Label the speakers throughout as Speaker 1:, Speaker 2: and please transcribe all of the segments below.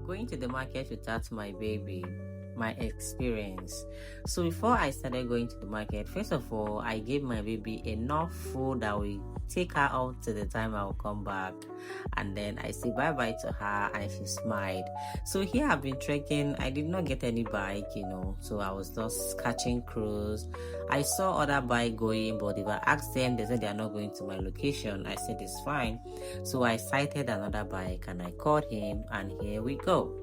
Speaker 1: Going to the market without my baby, my experience. So before I started going to the market, first of all, I gave my baby enough food that will take her out to the time I will come back, and then I say bye bye to her and she smiled. So here I've been trekking. I did not get any bike, so I was just catching cruise. I saw other bike going, but if I asked them, they said they are not going to my location. I said it's fine. So I sighted another bike and I called him, and here we go.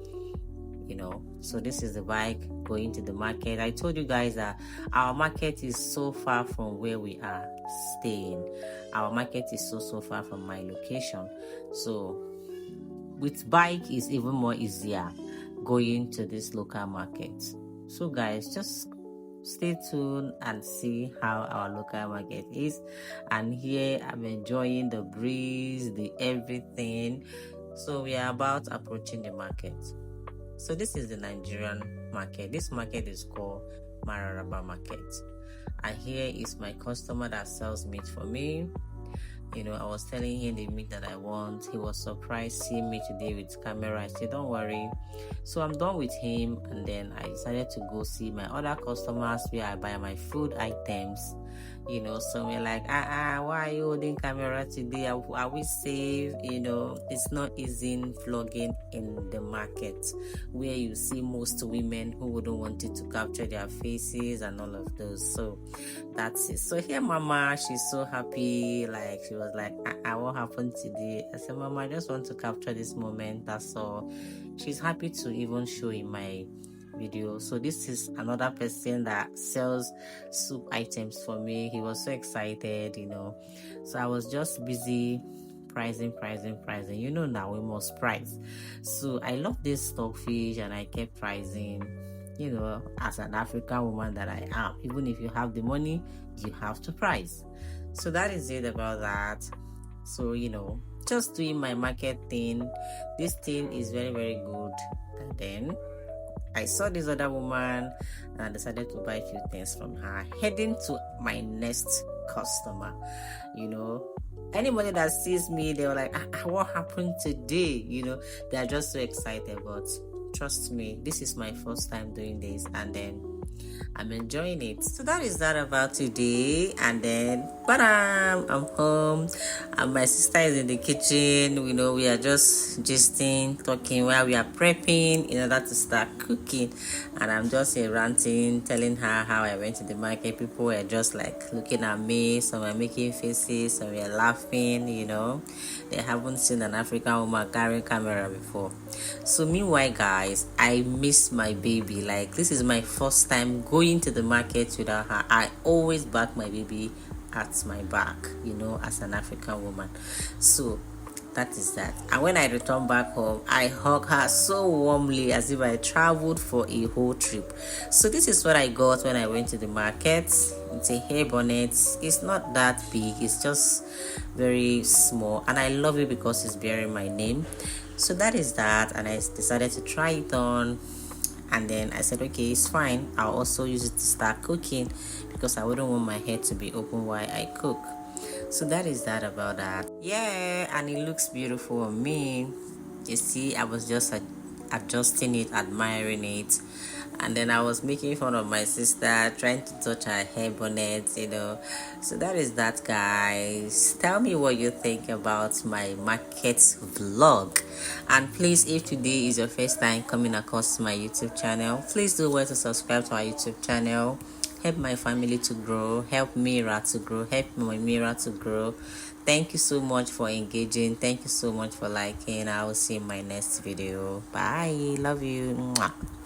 Speaker 1: So this is the bike going to the market. I told you guys that our market is so far from where we are staying. Our market is so far from my location. So with bike is even more easier going to this local market. So guys, just stay tuned and see how our local market is. And here I'm enjoying the breeze, the everything. So we are about approaching the market. So this is the Nigerian market. This market is called Mararaba Market. And here is my customer that sells meat for me. I was telling him the meat that I want. He was surprised seeing me today with camera. I said, don't worry. So I'm done with him, and then I decided to go see my other customers where I buy my food items. So we're like, why are you holding camera today? Are we safe? It's not easy vlogging in the market where you see most women who wouldn't want it to capture their faces and all of those. So that's it. So here Mama, she's so happy. Like, she was like, what happened today? I said, Mama, I just want to capture this moment, that's all. She's happy to even show in my video. So this is another person that sells soup items for me. He was so excited. So I was just busy pricing. Now we must price. So I love this stockfish, and I kept pricing. As an African woman that I am, even if you have the money, you have to price. So that is it about that. So just doing my market thing. This thing is very, very good. And then I saw this other woman and I decided to buy a few things from her, heading to my next customer. Anybody that sees me, they were like, what happened today? They are just so excited. But trust me, this is my first time doing this, and then I'm enjoying it. So that is that about today. And then I'm home, and my sister is in the kitchen. We are just gisting, talking while we are prepping in order to start cooking. And I'm just here ranting, telling her how I went to the market. People were just like looking at me. Some were making faces, some were laughing. They haven't seen an African woman carrying camera before. So meanwhile, guys, I miss my baby. Like, this is my first time going to the market without her. I always back my baby at my back, as an African woman. So that is that. And when I return back home, I hug her so warmly as if I traveled for a whole trip. So this is what I got when I went to the market. It's a hair bonnet. It's not that big, it's just very small, and I love it because it's bearing my name. So that is that, and I decided to try it on. And then I said, okay, it's fine. I'll also use it to start cooking because I wouldn't want my head to be open while I cook. So that is that about that. Yeah, and it looks beautiful on me. You see, I was just adjusting it, admiring it. And then I was making fun of my sister, trying to touch her hair bonnet, So that is that, guys. Tell me what you think about my market vlog. And please, if today is your first time coming across my YouTube channel, please do well to subscribe to our YouTube channel. Help my family to grow. Help Mira to grow. Help my Mira to grow. Thank you so much for engaging. Thank you so much for liking. I will see you in my next video. Bye. Love you. Mwah.